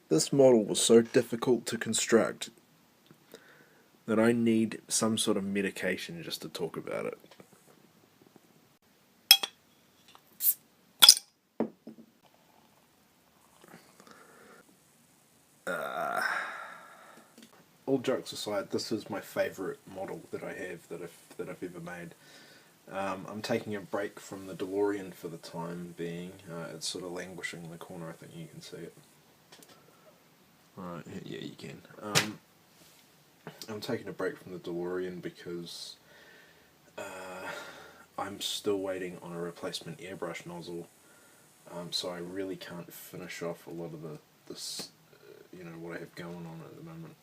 This model was so difficult to construct that I need some sort of medication just to talk about it. All jokes aside, this is my favourite model that I have that I've ever made. I'm taking a break from the DeLorean for the time being. It's sort of languishing in the corner. I think you can see it. Right, yeah, you can. I'm taking a break from the DeLorean because I'm still waiting on a replacement airbrush nozzle. So I really can't finish off a lot of this, what I have going on at the moment.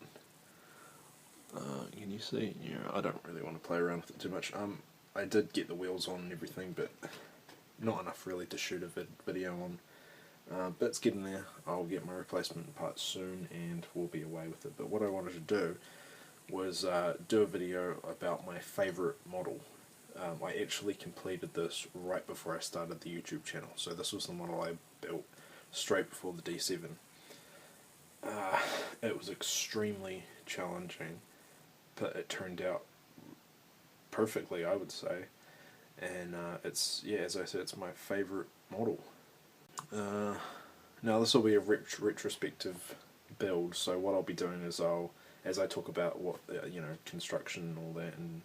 Can you see? Yeah, I don't really want to play around with it too much. I did get the wheels on and everything, but not enough really to shoot a video on. But it's getting there. I'll get my replacement parts soon and we'll be away with it. But what I wanted to do was do a video about my favourite model. I actually completed this right before I started the YouTube channel. So this was the model I built straight before the D7. It was extremely challenging, but it turned out perfectly, I would say. And it's, yeah, as I said, it's my favourite model. Now this will be a retrospective build, so what I'll be doing is as I talk about what, construction and all that, and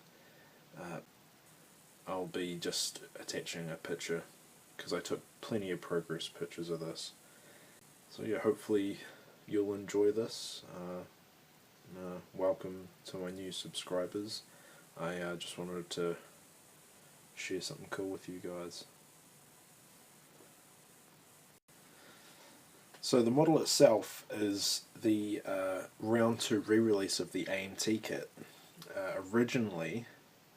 I'll be just attaching a picture, because I took plenty of progress pictures of this. So yeah, hopefully you'll enjoy this. Welcome to my new subscribers. I just wanted to share something cool with you guys. So the model itself is the round 2 re-release of the AMT kit. Originally,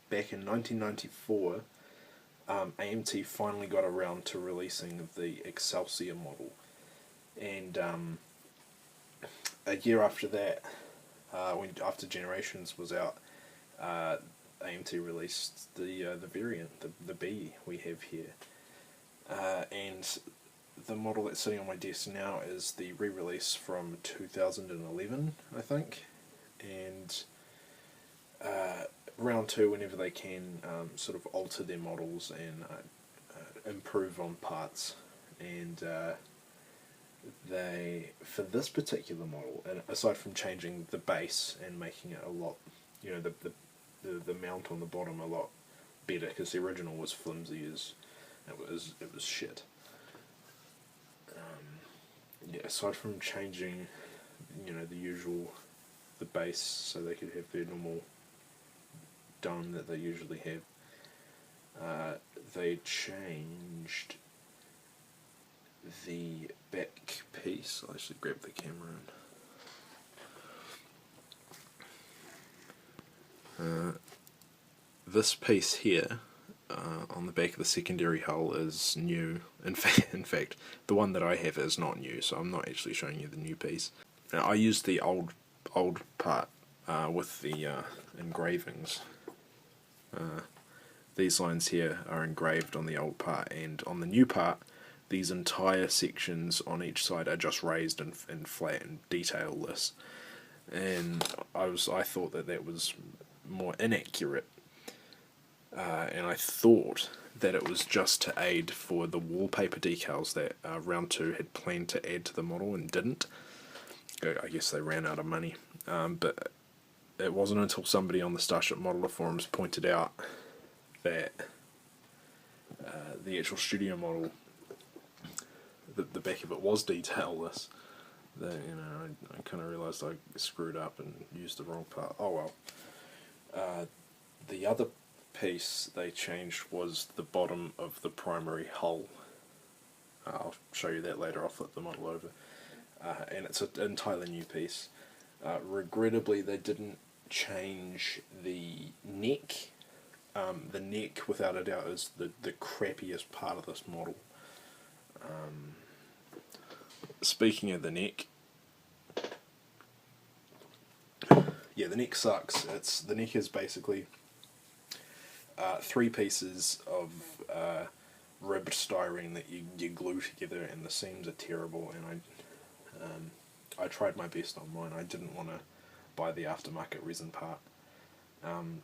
back in 1994, AMT finally got around to releasing the Excelsior model. And a year after that, after Generations was out, AMT released the variant, the B we have here. And the model that's sitting on my desk now is the re-release from 2011, I think. And round 2, whenever they can, sort of alter their models and improve on parts. And they, for this particular model, and aside from changing the base and making it a lot, the mount on the bottom a lot better, because the original was flimsy as it was shit. Yeah, aside from changing, the base so they could have their normal dome that they usually have, they changed the back piece. I'll actually grab the camera and this piece here on the back of the secondary hull is new. In fact, the one that I have is not new, so I'm not actually showing you the new piece. Now, I used the old part with the engravings. These lines here are engraved on the old part, and on the new part, these entire sections on each side are just raised and flat and detailless. And I thought that was more inaccurate. And I thought that it was just to aid for the wallpaper decals that Round 2 had planned to add to the model and didn't. I guess they ran out of money. But it wasn't until somebody on the Starship Modeler forums pointed out that the actual studio model, the back of it was detailless, that I kind of realised I screwed up and used the wrong part. Oh well. The other piece they changed was the bottom of the primary hull. I'll show you that later. I'll flip the model over, and it's an entirely new piece. Regrettably, they didn't change the neck. The neck, without a doubt, is the crappiest part of this model. Speaking of the neck, yeah, the neck sucks. The neck is basically 3 pieces of ribbed styrene that you glue together, and the seams are terrible. And tried my best on mine. I didn't want to buy the aftermarket resin part.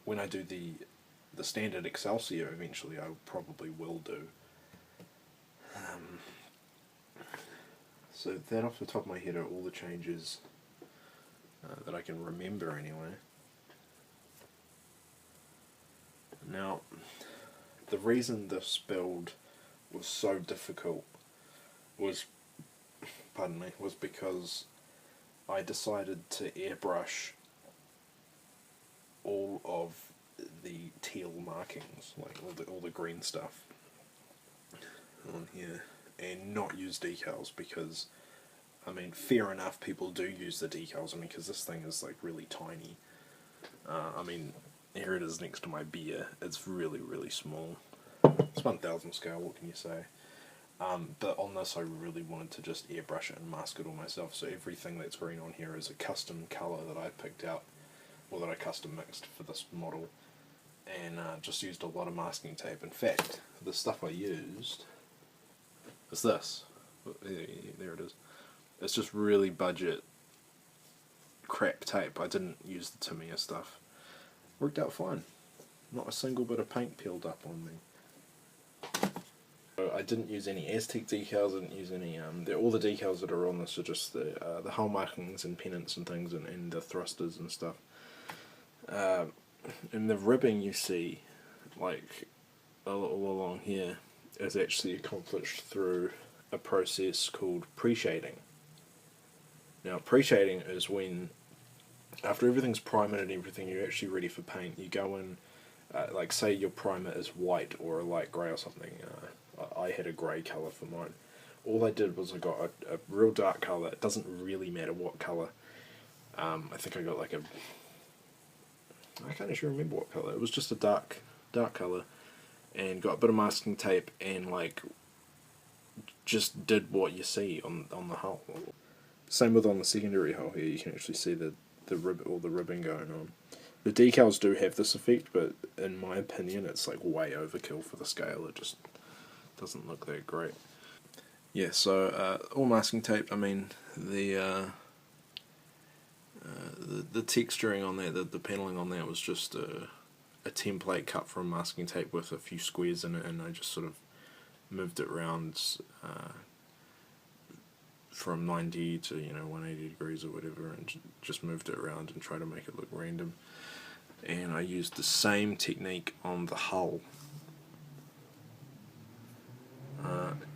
When I do the standard Excelsior eventually, I probably will do. So that off the top of my head are all the changes that I can remember anyway. Now, the reason this build was so difficult was because I decided to airbrush all of the teal markings, like all the green stuff on here, and not use decals, because I mean, fair enough, people do use the decals, I mean, because this thing is like really tiny. I mean, here it is next to my beer. It's really, really small. It's 1000 scale, what can you say? But on this I really wanted to just airbrush it and mask it all myself, so everything that's green on here is a custom colour that I picked out, or that I custom mixed for this model, and just used a lot of masking tape. In fact, the stuff I used is this. There it is. It's just really budget crap tape. I didn't use the Tamiya stuff. Worked out fine. Not a single bit of paint peeled up on me. So I didn't use any Aztec decals, I didn't use any, all the decals that are on this are just the hull markings and pennants and things, and the thrusters and stuff. And the ribbing you see, like, all along here, is actually accomplished through a process called pre-shading. Now, pre-shading is when, after everything's primed and everything, you're actually ready for paint. You go in, like say your primer is white or a light grey or something. I had a grey colour for mine. All I did was I got a real dark colour. It doesn't really matter what colour. I think I got like I can't actually remember what colour. It was just a dark colour, and got a bit of masking tape and like just did what you see on the hull. Same with on the secondary hull here. You can actually see all the ribbing going on. The decals do have this effect, but in my opinion, it's like way overkill for the scale. It just doesn't look that great. Yeah, so all masking tape. I mean, the texturing on that, the paneling on that was just a template cut from masking tape with a few squares in it, and I just sort of moved it around from 90 to 180 degrees or whatever, and just moved it around and tried to make it look random. And I used the same technique on the hull.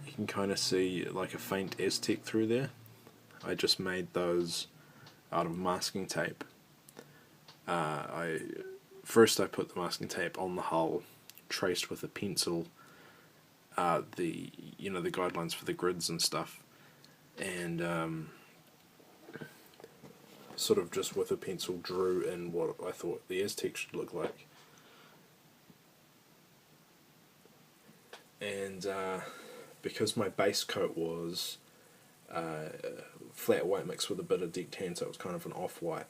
You can kind of see like a faint Aztec through there. I just made those out of masking tape. First I put the masking tape on the hull, traced with a pencil the guidelines for the grids and stuff, and sort of just with a pencil drew in what I thought the Aztec should look like. And because my base coat was flat white mixed with a bit of deck tan, so it was kind of an off-white,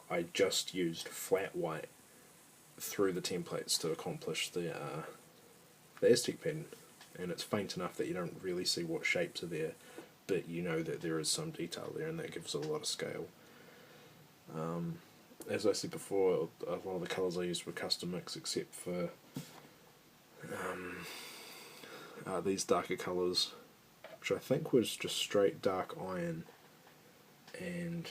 I just used flat white through the templates to accomplish the Aztec pattern. And it's faint enough that you don't really see what shapes are there, but you know that there is some detail there, and that gives it a lot of scale. As I said before, a lot of the colours I used were custom mix, except for these darker colours, which I think was just straight dark iron, and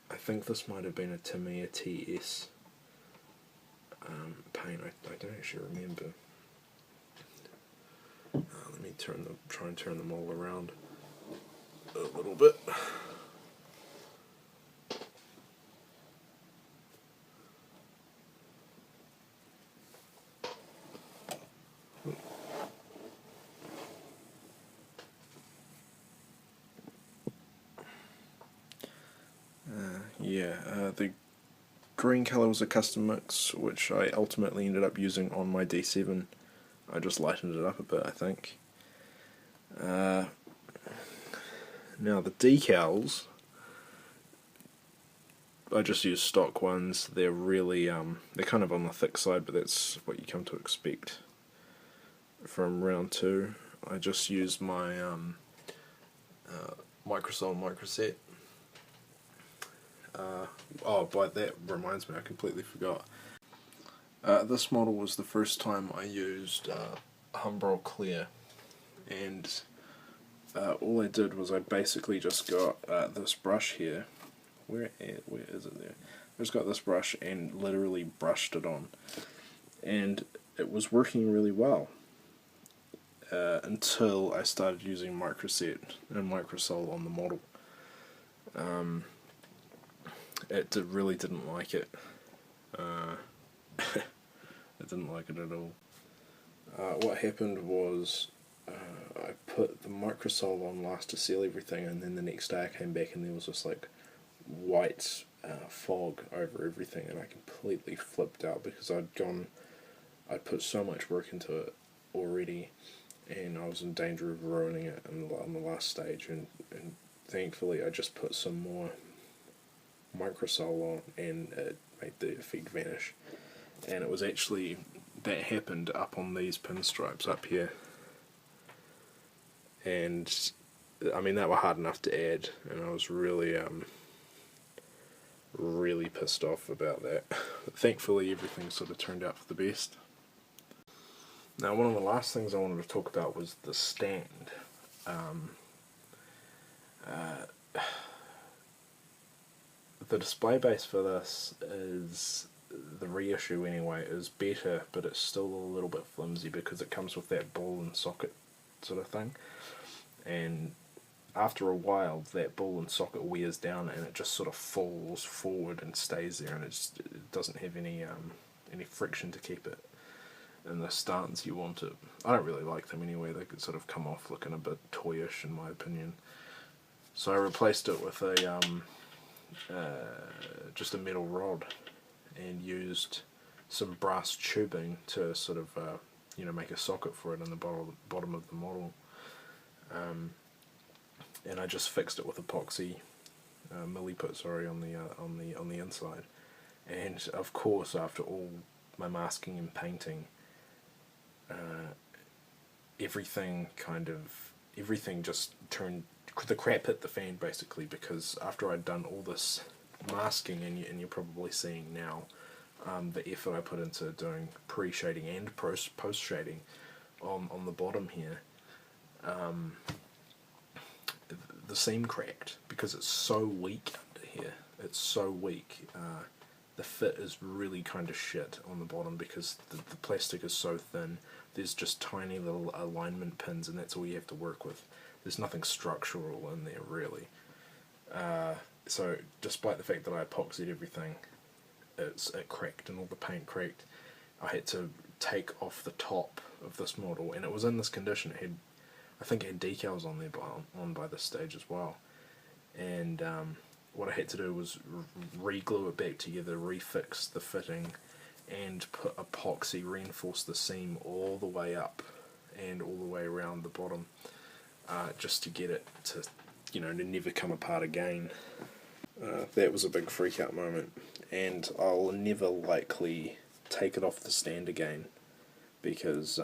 I think this might have been a Tamiya TS paint. I don't actually remember. Let me try and turn them all around a little bit. The green colour was a custom mix, which I ultimately ended up using on my D7. I just lightened it up a bit, I think. Now the decals, I just use stock ones. They're really, they're kind of on the thick side, but that's what you come to expect from round 2. I just used my Microsol Microset Oh, but that reminds me, I completely forgot. This model was the first time I used Humbrol Clear, and all I did was I basically just got this brush here. Where is it there? I just got this brush and literally brushed it on, and it was working really well until I started using microset and microsol on the model. It really didn't like it. I didn't like it at all. What happened was I put the microsol on last to seal everything, and then the next day I came back and there was this like white fog over everything, and I completely flipped out because I'd put so much work into it already, and I was in danger of ruining it on the last stage, and thankfully I just put some more microsol on and it made the effect vanish. And it was actually, that happened up on these pinstripes up here, and I mean, that were hard enough to add, and I was really really pissed off about that. But thankfully everything sort of turned out for the best. Now, one of the last things I wanted to talk about was the stand. The display base for this is, the reissue anyway, is better, but it's still a little bit flimsy because it comes with that ball and socket sort of thing, and after a while that ball and socket wears down and it just sort of falls forward and stays there, and it doesn't have any friction to keep it in the stance you want it. I don't really like them anyway, they could sort of come off looking a bit toyish in my opinion. So I replaced it with a just a metal rod and used some brass tubing to sort of make a socket for it in the bottom of the model, and I just fixed it with epoxy milliput on the inside. And of course, after all my masking and painting, everything just turned, the crap hit the fan basically, because after I'd done all this masking, and you're probably seeing now the effort I put into doing pre-shading and post-shading on the bottom here, the seam cracked because it's so weak under here. It's so weak. The fit is really kind of shit on the bottom because the plastic is so thin. There's just tiny little alignment pins, and that's all you have to work with. There's nothing structural in there really. So despite the fact that I epoxied everything, it cracked and all the paint cracked. I had to take off the top of this model, and it was in this condition. I think it had decals on there by this stage as well. And what I had to do was re-glue it back together, refix the fitting, and put epoxy, reinforce the seam all the way up and all the way around the bottom, just to get it to, to never come apart again. That was a big freak out moment, and I'll never likely take it off the stand again, because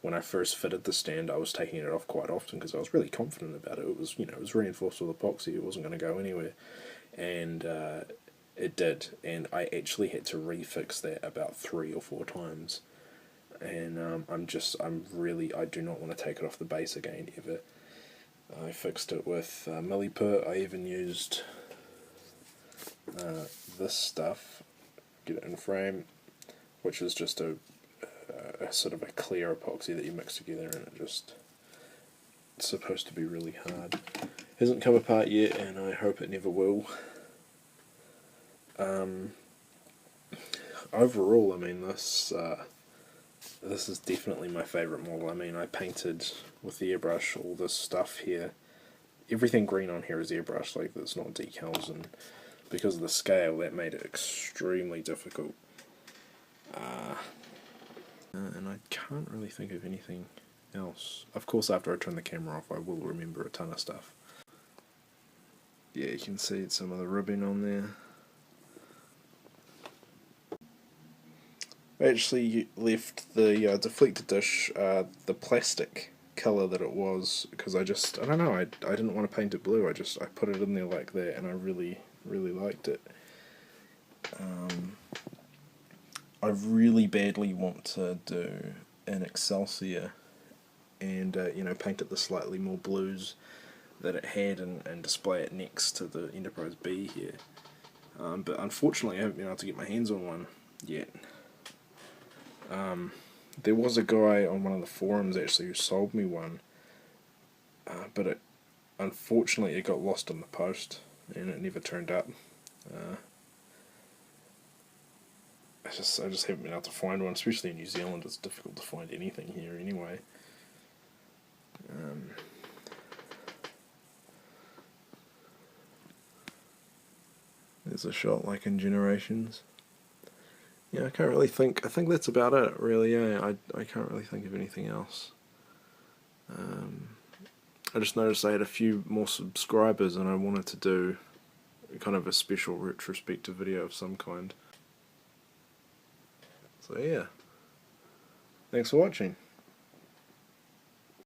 when I first fitted the stand I was taking it off quite often because I was really confident about it. It was, it was reinforced with epoxy, it wasn't going to go anywhere, and it did, and I actually had to refix that about 3 or 4 times, and I do not want to take it off the base again ever. I fixed it with milliput. I even used this stuff, get it in frame, which is just a sort of a clear epoxy that you mix together, and it's supposed to be really hard. Hasn't come apart yet, and I hope it never will. Overall, I mean, this is definitely my favourite model. I mean, I painted with the airbrush all this stuff here. Everything green on here is airbrush, like it's not decals, and because of the scale that made it extremely difficult. And I can't really think of anything else. Of course, after I turn the camera off I will remember a ton of stuff. Yeah, you can see some of the ribbing on there. I actually left the deflector dish the plastic colour that it was, because I don't know, I didn't want to paint it blue. I put it in there like that, and I really really liked it. I really badly want to do an Excelsior and paint it the slightly more blues that it had and display it next to the Enterprise B here. But unfortunately I haven't been able to get my hands on one yet. There was a guy on one of the forums actually who sold me one, but unfortunately it got lost in the post and it never turned up. I just haven't been able to find one, especially in New Zealand. It's difficult to find anything here anyway. There's a shot like in Generations. Yeah, I can't really think. I think that's about it, really. Yeah, I can't really think of anything else. I just noticed I had a few more subscribers, and I wanted to do kind of a special retrospective video of some kind. So yeah, thanks for watching.